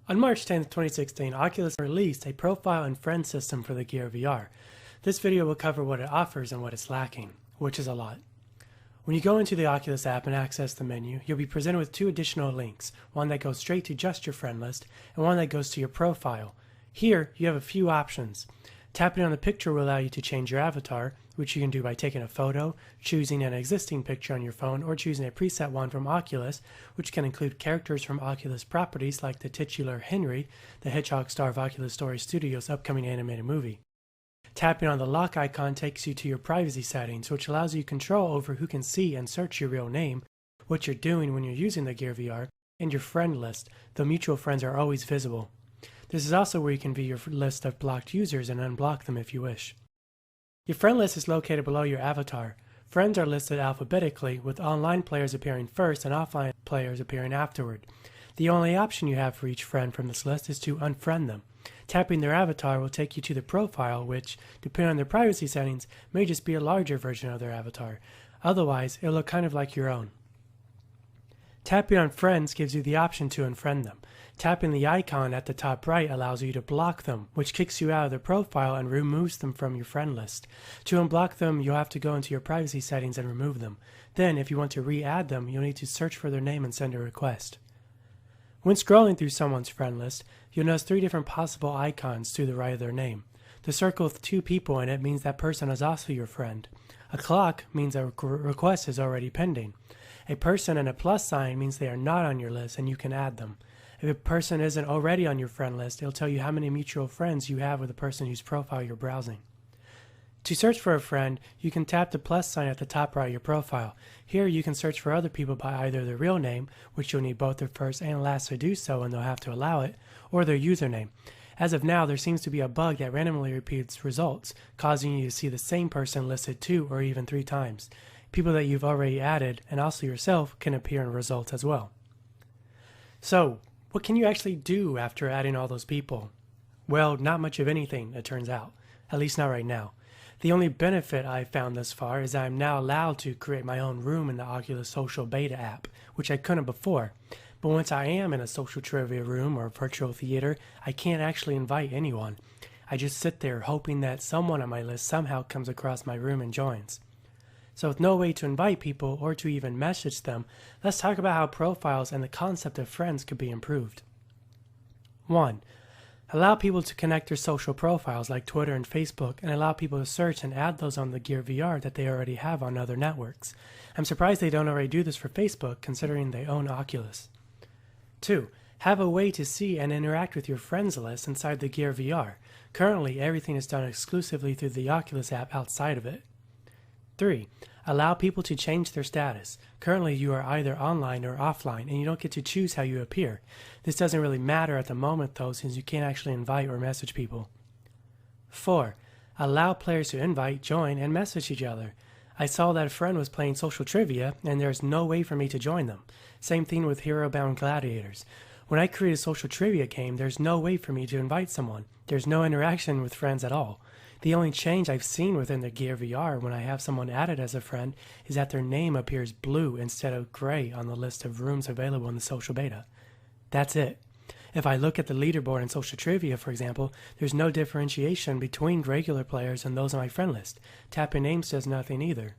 On March 10, 2016, Oculus released a profile and friend system for the Gear VR. This video will cover what it offers and what it's lacking, which is a lot. When you go into the Oculus app and access the menu, you'll be presented with two additional links, one that goes straight to just your friend list and one that goes to your profile. Here, you have a few options. Tapping on the picture will allow you to change your avatar, which you can do by taking a photo, choosing an existing picture on your phone, or choosing a preset one from Oculus, which can include characters from Oculus properties like the titular Henry, the hedgehog star of Oculus Story Studios' upcoming animated movie. Tapping on the lock icon takes you to your privacy settings, which allows you control over who can see and search your real name, what you're doing when you're using the Gear VR, and your friend list, though mutual friends are always visible. This is also where you can view your list of blocked users and unblock them if you wish. Your friend list is located below your avatar. Friends are listed alphabetically, with online players appearing first and offline players appearing afterward. The only option you have for each friend from this list is to unfriend them. Tapping their avatar will take you to the profile, which, depending on their privacy settings, may just be a larger version of their avatar. Otherwise, it'll look kind of like your own. Tapping on friends gives you the option to unfriend them. Tapping the icon at the top right allows you to block them, which kicks you out of their profile and removes them from your friend list. To unblock them, you'll have to go into your privacy settings and remove them. Then, if you want to re-add them, you'll need to search for their name and send a request. When scrolling through someone's friend list, you'll notice three different possible icons to the right of their name. The circle with two people in it means that person is also your friend. A clock means a request is already pending. A person and a plus sign means they are not on your list and you can add them. If a person isn't already on your friend list, it'll tell you how many mutual friends you have with the person whose profile you're browsing. To search for a friend, you can tap the plus sign at the top right of your profile. Here you can search for other people by either their real name, which you'll need both their first and last to do so and they'll have to allow it, or their username. As of now, there seems to be a bug that randomly repeats results, causing you to see the same person listed 2 or even 3 times. People that you've already added, and also yourself, can appear in results as well. So, what can you actually do after adding all those people? Well, not much of anything, it turns out. At least not right now. The only benefit I've found thus far is that I'm now allowed to create my own room in the Oculus Social Beta app, which I couldn't before. But once I am in a social trivia room or virtual theater, I can't actually invite anyone. I just sit there hoping that someone on my list somehow comes across my room and joins. So with no way to invite people or to even message them, let's talk about how profiles and the concept of friends could be improved. 1. Allow people to connect their social profiles like Twitter and Facebook and allow people to search and add those on the Gear VR that they already have on other networks. I'm surprised they don't already do this for Facebook considering they own Oculus. 2. Have a way to see and interact with your friends list inside the Gear VR. Currently, everything is done exclusively through the Oculus app outside of it. 3. Allow people to change their status. Currently, you are either online or offline, and you don't get to choose how you appear. This doesn't really matter at the moment, though, since you can't actually invite or message people. 4. Allow players to invite, join, and message each other. I saw that a friend was playing social trivia, and there's no way for me to join them. Same thing with Hero Bound Gladiators. When I create a social trivia game, there's no way for me to invite someone. There's no interaction with friends at all. The only change I've seen within the Gear VR when I have someone added as a friend is that their name appears blue instead of gray on the list of rooms available in the social beta. That's it. If I look at the leaderboard in social trivia, for example, there's no differentiation between regular players and those on my friend list. Tapping names does nothing either.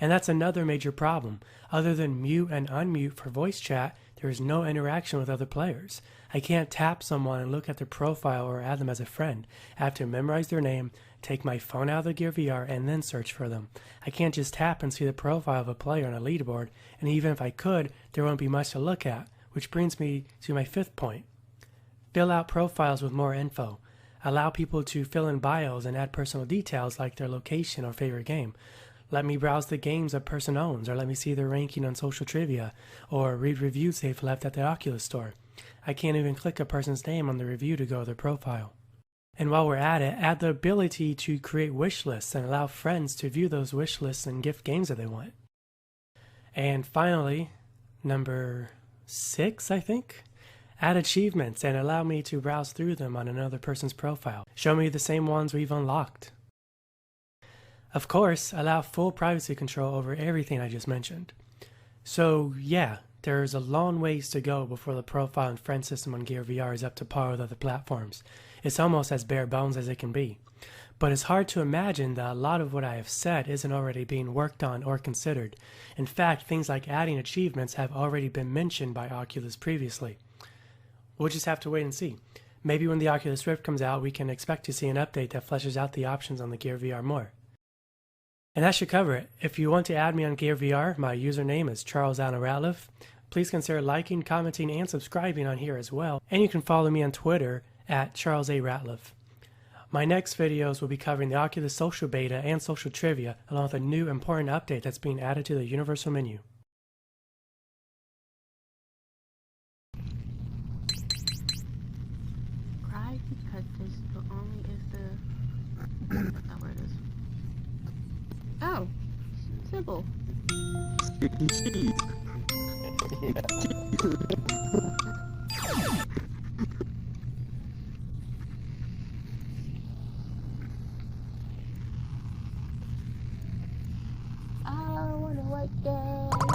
And that's another major problem. Other than mute and unmute for voice chat, there is no interaction with other players. I can't tap someone and look at their profile or add them as a friend. I have to memorize their name, take my phone out of the Gear VR, and then search for them. I can't just tap and see the profile of a player on a leaderboard, and even if I could, there won't be much to look at, which brings me to my 5th point. Fill out profiles with more info. Allow people to fill in bios and add personal details like their location or favorite game. Let me browse the games a person owns, or let me see their ranking on social trivia, or read reviews they've left at the Oculus store. I can't even click a person's name on the review to go to their profile. And while we're at it, add the ability to create wish lists and allow friends to view those wish lists and gift games that they want. And finally, number 6, I think? Add achievements and allow me to browse through them on another person's profile. Show me the same ones we've unlocked. Of course, allow full privacy control over everything I just mentioned. So yeah, There's a long ways to go before the profile and friend system on Gear VR is up to par with other platforms. It's almost as bare bones as it can be. But it's hard to imagine that a lot of what I have said isn't already being worked on or considered. In fact, things like adding achievements have already been mentioned by Oculus previously. We'll just have to wait and see. Maybe when the Oculus Rift comes out, we can expect to see an update that fleshes out the options on the Gear VR more. And that should cover it. If you want to add me on Gear VR, my username is CharlesARatliff. Please consider liking, commenting, and subscribing on here as well. And you can follow me on Twitter at CharlesARatliff. My next videos will be covering the Oculus Social Beta and Social Trivia, along with a new important update that's being added to the Universal menu. Cry because this only is the... That's not where it is. Oh, simple. I wanna work it.